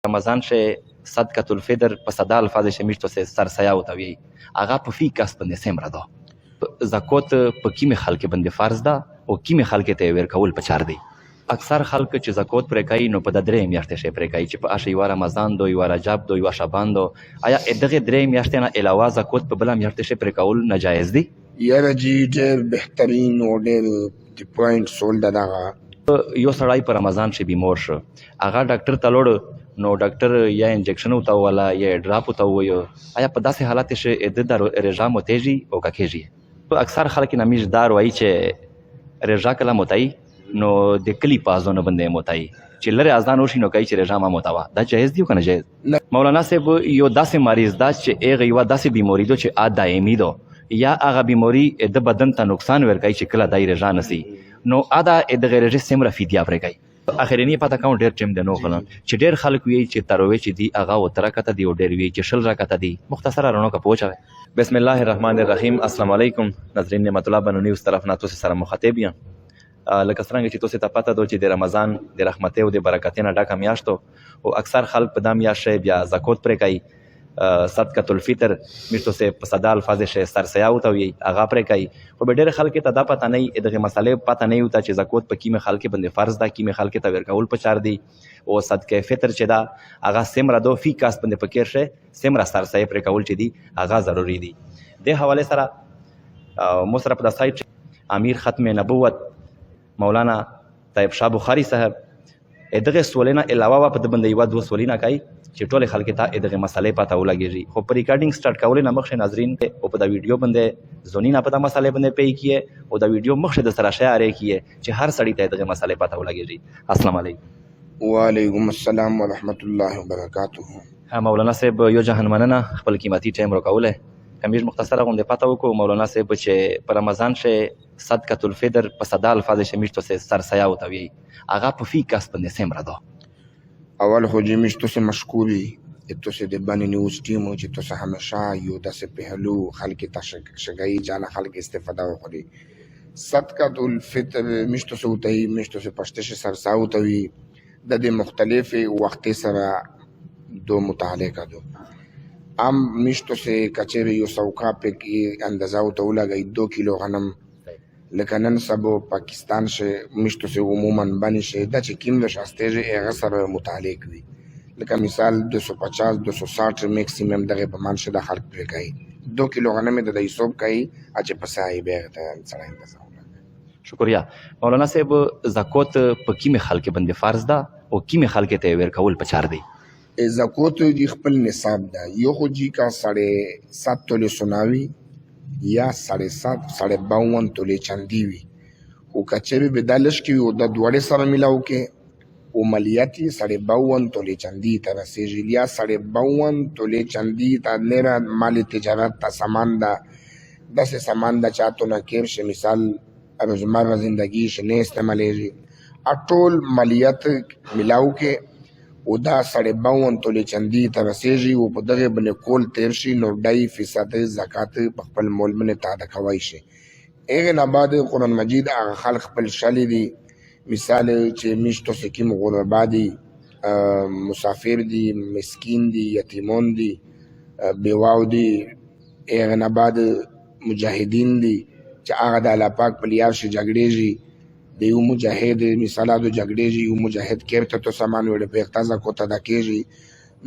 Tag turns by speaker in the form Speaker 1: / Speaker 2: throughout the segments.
Speaker 1: رمضان شه صدقة الفطر په ساده الفاظ شه میشتو سه سرسیا وتوی هغه په فی کس باندې سمره ده زکات په کیمه خلک باندې فرض ده او کیمه خلک ته ور کول پچار دی اکثر خلک چې زکات پرې کوي نو په درې میاشتې شي پرې کوي چې په اشه یو رمضان دو یو رجب دو یو شعبان دو آیا دغه درې میاشتې نه علاوه زکات په بل میاشتې شي پرې کول ناجایز دی
Speaker 2: یاره جی ډېر بهترین او ډېر دی پوینټ سول دغه
Speaker 1: یو سړی په رمضان شي بیمار شو هغه ډاکټر ته لوړ نو ډاکټر یا انجکشن وتا ولا یا ډراپ وتا وایو آیا په داسې حالت کې د رژیم تیجی او کېږي اکثر خلک نمیش دار وایي چې رژا کله متای نو د کلی پازونه باندې متای چې لره اذان وشي نو کوي چې رژا متوا دا جایز دی کنه جایز مولانا صاحب یو داسې مریض دا چې هغه یو داسې بیماری دو چې ا دایمي دو یا هغه بیماری د بدن ته نقصان ورکوي چې کله دای رژا نسی نو ادا د غیر رژه سمره فدیه ورکوي اخرینی پتا کاون ډیر ټیم د نو غلن چې ډیر خلک وی چې تروي چې دی هغه وترکته دی او ډیر وی چې شل راکته دی مختصر رونو کا پوښه بسم الله الرحمن الرحیم السلام علیکم ناظرین نعمت الله بنو نیوز طرف نه تاسو سره مخاطب یم لکه څنګه چې تاسو ته پته ده چې د رمضان د رحمت او د برکت نه ډکه میاشتو او اکثر خلک په دام میاشت بیا زکات پرې کوي صدقة الفطر میشتو سه په ساده الفاظ شه سرسیا وتوي هغه پرې کوي خو به ډېر خلک ته دا پته نه دغه مسلې پته نه وته چې زکات په کیمه خلک باندې فرض ده کیمه خلک ته ورکول پچار دي او صدقه فطر چې دا هغه سمره دو فی کاس باندې پکیر شه سمره سرسیا پرې کول چې دي هغه ضروری دي د حواله سره مصرف د سایت امیر ختم نبوت مولانا طیب شاه بخاری صاحب دغه سولینا علاوه په د باندې یو دوه سولینا کوي چې ټول خلک ته دغه مسلې پته ولګیږي خو په ریکارډینګ سٹارټ کول نه مخه ناظرین او په دا ویډیو باندې زونینا په دا مسلې باندې پی کیه او دا ویډیو مخه د سره شare کیه چې هر سړی ته دغه مسلې پته ولګیږي السلام علیکم
Speaker 2: وعلیکم السلام ورحمت الله وبرکاته
Speaker 1: مولانا صاحب یو جهان مننه خپل قیمتي ټایم راکوله کمیش مختصره غونډه پته وکړو مولانا صاحب چې په رمضان شه صدقة الفطر په ساده الفاظ شه میشتو سه سرسیا وتوي هغه په فی کس باندې سمره ده
Speaker 2: اول خو جی میشتو سے مشکوری تو سے د بانی نیوز ټیم چې تو سے همیشه یو داسې پهلو خلک ته شګای جاله خلک استفاده وکړي صدقة الفطر میشتو سے وتوي میشتو سے پښته شه سرسا وتوي د دې مختلف وخت سره دو متعلقه دو ام میشتو سے کچری یو سوکا په کې اندازه وتولګي 2 کیلو غنم لکه نن سبا پاکستان شه میشتو سے عموما باندې شه د چې کیم د شاستېج هغه سره متعلق وي لکه مثال 250 260 میکسیمم دغه په مان شه د خلک پرې کوي 2 کیلو غنم د حساب کوي چې پسای به ته سره اندازه
Speaker 1: شکریا مولانا صاحب زکات په کیمه خلک باندې فرض ده او کیمه خلک ته ور کول پچار دی
Speaker 2: زکات دی خپل نصاب ده یو خو جی کا 7.5 توله سناوي یا 7.5 توله چاندی وي او کچری به دالش کې او د دوړې سره ملاو کې او مالیاتی 7.5 توله چاندی ته رسیږي یا 7.5 توله چاندی ته نه مال تجارت ته سامان ده داسې سامان ده چاته نه کې شه مثال روزمره زندگی ش نه استعمالېږي اټول مالیات ملاو کې او دا 7.5 توله چاندی ته رسیږي او په دغه باندې کول تیر شي نو 2% زکات په خپل مول باندې تاده کوي شي هغه نه بعد قرآن مجید هغه خلق خپل شالي دي مثال چې میشتو سکیم غربادي مسافر دي مسکین دي یتیمون دي بیواو دي هغه نه بعد مجاهدین دي چې هغه د الله پاک په لیار شي جګړېږي د یو مجاهد مثالات د جګړې یو مجاهد کېرته تو سامان وړي په اقتضا کو ته دا کېږي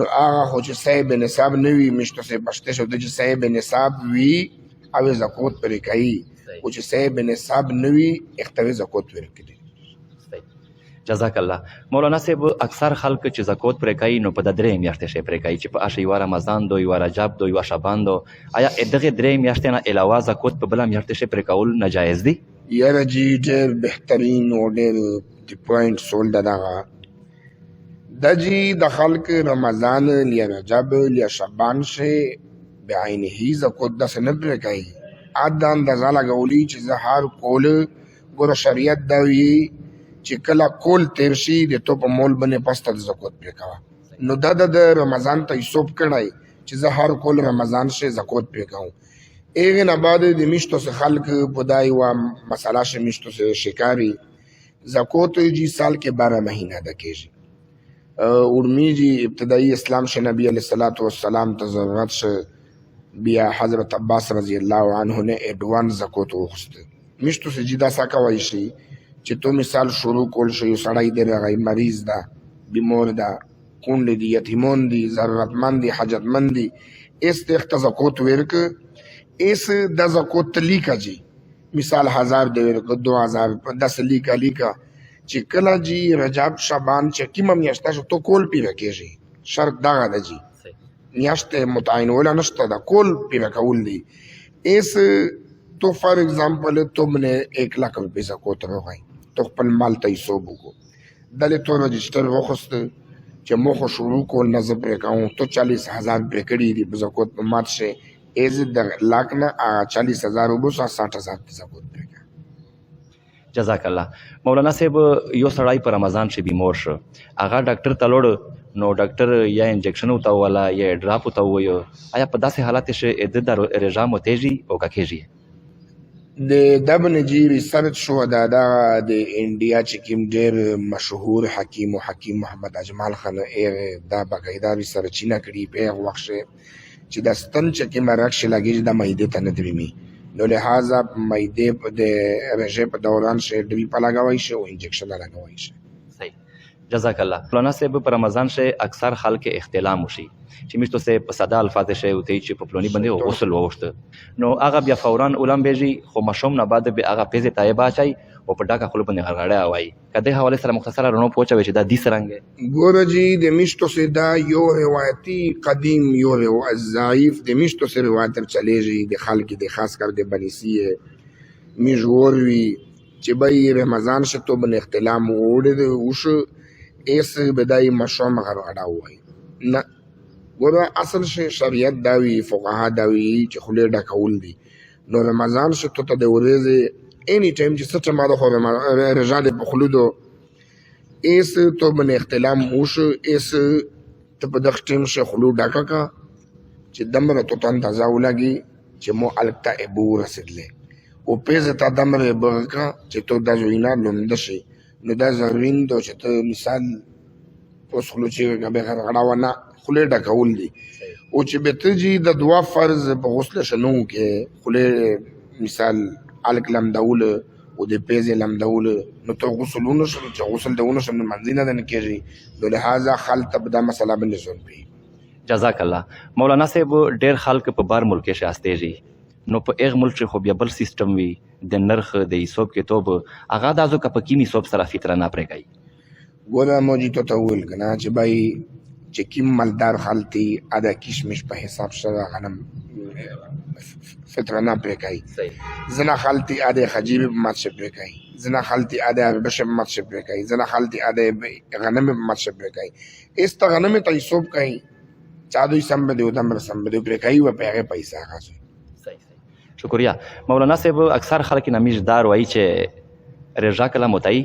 Speaker 2: نو هغه خو چې صاحب نصاب نه وي میشتو سے پښته شو د چې صاحب نصاب وي او زکات پرې کوي او چې صاحب نصاب نه وي اختوي زکات پرې کوي
Speaker 1: جزاک الله مولانا صاحب اکثر خلک چې زکات پرې کوي نو په درې میاشتې شي پرې کوي چې په اشه یو رمضان دو یو رجب دو یو شعبان دو آیا دغه درې میاشتې نه علاوه زکات په بل میاشتې شي پرې کول ناجایز دی
Speaker 2: یاره جی ډېر بهترین او ډېر دی پوینټ سول دغه د جی د خلک رمضان لیا رجب لیا شعبان شه بعینه زکات د سنب کوي ادا اندازه لګولي چې زهار کول ګور شریعت دا وی چې کله کول تیر شي د تو په مول باندې پسته زکات پرې کوا نو د رمضان ته حساب کړای چې زهار کول رمضان شه زکات پرې کوم ایغه نه بعد د میشتو سے خلق بدای و مساله ش میشتو سے شکاری زکات جی سال کے 12 مہینہ د کېږي ورمیږي ابتدایي اسلام شه نبی علیه الصلاۃ والسلام ته ضرورت شه بیا حضرت عباس رضی الله عنه نه ایډوانس زکات وغوښته میشتو سجدا سا کوي شي چې تو مثال شروع کول شي یو سړی دی هغه مریض ده بیمار ده کونډې دي یتیمان دي ضرورتمند دي حاجتمند دي اس ته زکات ورک اس د زکات لیکه جی مثال 1000 دی ورک 2000 10 لیکه چې کله جی رجب شعبان چې کومه میاشت شو تو کول پیره کېږي شرط دغه ده جی میاشت متعین ولا نشته دا کول پیره کول دی اس تو فار ایگزامپل तुमने 1 लाख रुपए زکات راغی تو خپل مال ته حساب وکړو دلته تو رجسٹر وخست چې مخ شروع کول نه زبر کاو تو 40000 روپے کړي دی زکات په مات شه از د لاک نه 40000 وبو 60000 زکات پرګه
Speaker 1: جزاک الله مولانا صاحب یو سړی په رمضان شي بیمار شو هغه ډاکټر ته لوړ نو ډاکټر یا انجکشن وتا ولا یا ډراپ وتا وایو آیا په داسې حالت شي د رژام تیزی او کا کېږي
Speaker 2: د دبن جی ریسرچ شو دا د انډیا چې کوم ډیر مشهور حکیم محمد اجمل خان دا باقاعده ریسرچ نه کړی په وخت چې د ستن چې کوم راکش لګی د مېده ته نه دریمي نو لہذا مېده د رژه په دوران شي ډبی په لګوي شي او انجکشن لګوي شي
Speaker 1: صحیح جزاک الله مولانا صاحب په رمضان شي اکثر خلک احتلام وشي چې مشتو سه په ساده الفاظ شي او ته چې په پلونی باندې غسل ووشته نو هغه بیا فورا اولم بیجی خو مشوم نه بعد به هغه پیزه طیبه اچي او په ډاکه خپل باندې غړغړه وای کده حواله سره مختصره رونو پوښتنه چې دا د سرنګ
Speaker 2: ګور جی د مشتو سه دا یو روایتي قدیم یو ضعیف د مشتو سه روایت چلیږي د خلک د خاص کر د بنسیه میجور وی چې به رمضان شته بن اختلام وړي وش ایس بدای مشوم غړغړه وای نه ګوره اصل شریعت داوی فقها داوی چې خله ډکول دي نو رمضان شته ته د ورځې اني ټایم چې څه ما د رجال په خلودو ایس تو بن اختلام وش ایس ته په دغه ټیم شه خلو ډکا کا چې دمره تو تان تازه ولګي چې مو الکتا ابو رسله او پیزه تا دمره برکا چې تو د زوینا لوند شي نو دا زرین دو چې ته مثال پوس خلو چې غبه غړاونه خله ډکول دي او چې به ته جی د دعا فرض په غسل شنو کې خله مثال الکلم دول او د پیزه لم دول نو ته غسلونه شو چې غسل دونه شنو منځینه نه کېږي نو لہذا خلط بدا مسله باندې زون پی
Speaker 1: جزاک الله مولانا صاحب ډیر خلک په بار ملک شاستېږي نو په هغه ملک خو بیا بل سیستم وي د نرخ د حساب کې توب هغه د ازو کپکینی حساب سره فطره نه پرېږي
Speaker 2: ګوره موجي ته ویل کنه چې بای چې کیم مالدار خالتي ادا کشمش په حساب سره غنم فطره نه پرېږي زنا خالتي ادا خجیب مات شه پرېږي زنا خالتي ادا بشم مات شه پرېږي زنا خالتي ادا غنم مات شه پرېږي است غنم ته حساب کوي چا دوی سم بده او دمر سم بده پرېږي و په هغه پیسې راځي
Speaker 1: شکریہ مولانا صاحب اکثر خلک نمیش دار وای چې رضا کله متای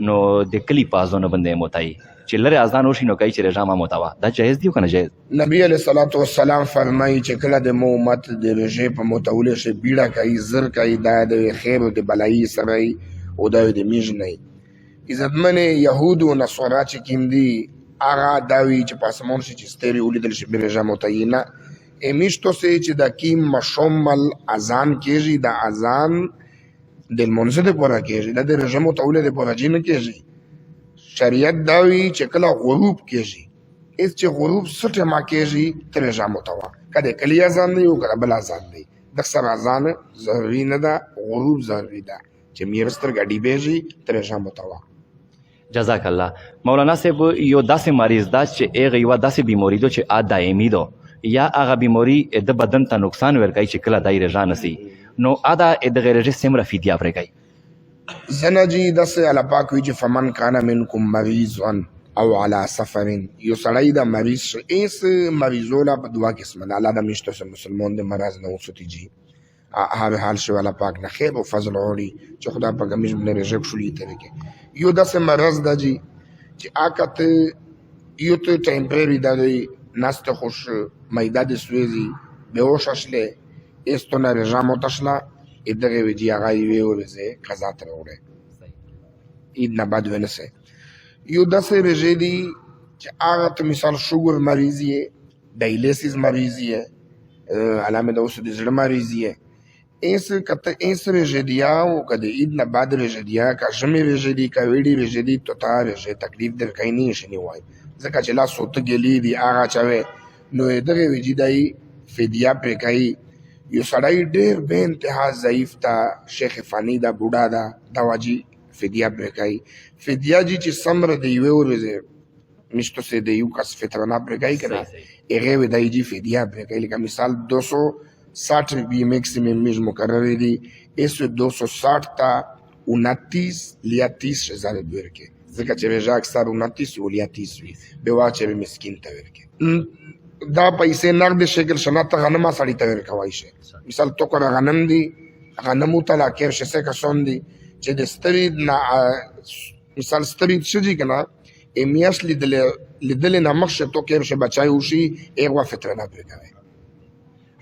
Speaker 1: نو د کلی پازونه باندې متای چې لره اذان وشي نو کوي چې رضا ما متوا دا جایز دی کنه جایز
Speaker 2: نبی علیہ الصلوۃ والسلام فرمایي چې کله د امت د رضا په متوله شي بیړه کوي زر کوي دا د خیر او د بلای سره او د میژ نه عزتمن يهود او نصارا چې کیم دي هغه داوی چې پاسمون شي چې ستوري ولیدل شي به رضا متاینا امیشتو سے چې د کیم مشمل اذان کېږي د اذان د منځ د پوره کېږي د رژم توله د پوره جن کېږي شریعت داوی چې کله غروب کېږي اس چې غروب سټه ما کېږي تر رژم متوا کله کلی اذان دی او کله بل اذان دی د سر اذان ضروري نه ده غروب ضروري ده چې میرستر غډي بیږي تر رژم متوا
Speaker 1: جزاک الله مولانا صاحب یو داسې مریض دا چې هغه یو داسې بیماری دو چې دایمي دو یا هغه بیماری د بدن ته نقصان ورکوي چې کله دای رضا نسی نو ادا د غیر رژه سمره فدیه پرګي
Speaker 2: زنجی دس علی پاک وی چې فمن کان منکم مریض او علی سفر یو سړی د مریض ایس مریضولا په دوا قسم نه الله د مشته مسلمان د مرض نه وسوتی جی هر حال شو علی پاک نه خیر او فضل اوري چې خدا په ګمیش باندې رژه شولې ته کې یو دس مرض د جی چې اکت یو ته ټمپرری د نست خوش میده د سویزی به وششله استونه رژامو تشلا ادغه ویجی هغه وی ورزه قضا تر وره اید نه بعد ونسه یو داسې رژې دی چې هغه ته مثال شوګر مریض یې ډایلیسیس مریض یې علامه د اوس د زړه مریض یې ایس رژدیا او کده عید نه بعد رژدیا کا ژمې رژدي کا ویډي رژدي تو تا رژ تکلیف در کای نه شنی وای ځکه چې لا سوت ګلی دی هغه چوي نو دغه وجیدای فدیه پرې کوي یو سړی ډېر به انتها ضعیف تا شیخ فانی دا بوډا دا دواجی فدیه پرې کوي فدیه جی چې سمره دی یو ورځ مشتو سے د یو کس فطرنا پرې کوي کنه هغه ودای جی فدیه پرې کوي لکه مثال 260 روپیے میکسیمم میز مقرر دی اس 260 تا 29 لیا 30,000 ورکه ځکه چې ویژه اکثر 29 او لیا 30 وي به واچې مسکین ته ورکه دا پیسې نقد شکل شناته غنم سړی ته ورکوي شي مثال تو کړه غنم دی غنمو ته لا کې شسه کسون دی چې د ستری مثال ستری شجی کنه امیاس لیدل نه مخشه تو کې شه بچای وشي ایغه فطرنا پرګوي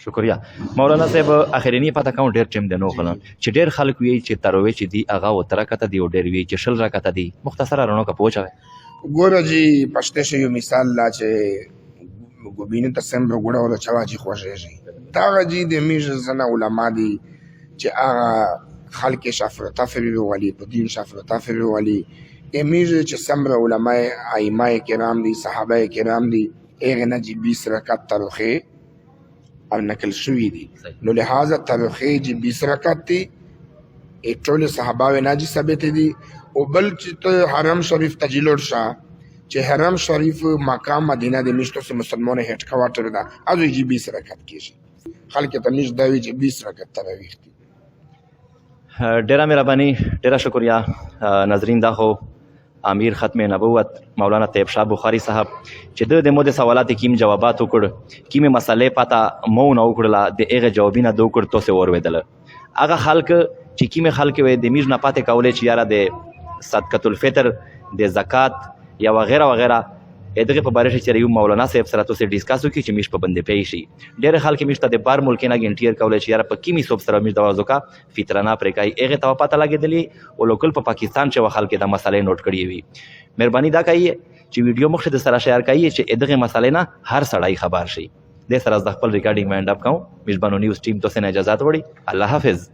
Speaker 1: شکریہ مولانا صاحب اخرینی پته کوم ډیر ټیم د نو خلن چې ډیر خلک وی چې تروي چې دی هغه وتره کته دی او ډیر وی چې شل را کته دی مختصر رونو کا پوښاوه
Speaker 2: ګوره جی پښته شی مثال لا چې ګوبینه تسمبر ګوره ولا چواجی خوښیږي دا جی د میج زنه علما دي چې هغه خلک شفرته فری ولی په دین شفرته فری ولی امیج چې سمبر علما ائمه کرام دي صحابه کرام دي اغه نه جی 20 رکعت ترخه او نقل شوی دی نو لہذا ترخی جی 20 رکعت تی ټول صحابه ناجی ثابت دي او بل چې حرم شریف تجلور شاه چې حرم شریف مقام مدینه د مشتو سے مسلمانو هټ کوارټر دا ازو جی 20 رکعت کیږي خلک ته نش دا وی چې 20 رکعت تراویح دي
Speaker 1: ډیره مهرباني ډیره شکریہ ناظرین دا خو امیر ختم نبوت مولانا طیب شاه بخاری صاحب چې د مو د سوالات کیم جوابات وکړ کیم مسلې پتا مو نه وکړه د هغه جوابینه دو کړ تو سه ور ودل هغه خلک چې کیم خلک وې د میج نه پاتې کولې چې یاره د صدقۃ الفطر د زکات یا وغیرہ وغیرہ دغه په باره چې یو مولانا صاحب سره تاسو ډیسکس وکړي چې میش په بندې پی شي ډېر خلک میش ته د بار ملک نه ګنټیر کولای چې یاره په کیمی سوب سره میش د وازوکا فطرنا پرې کوي هغه ته پته لګېدلی او لوکل په پاکستان چې خلک د مسلې نوٹ کړی وي مهرباني دا کوي چې ویډیو مخ د سره شیر کوي چې دغه مسلې نه هر سړی خبر شي د سره د خپل ریکارډینګ مینډ اپ کوم میزبانو نیوز ټیم ته سره اجازه وړي الله حافظ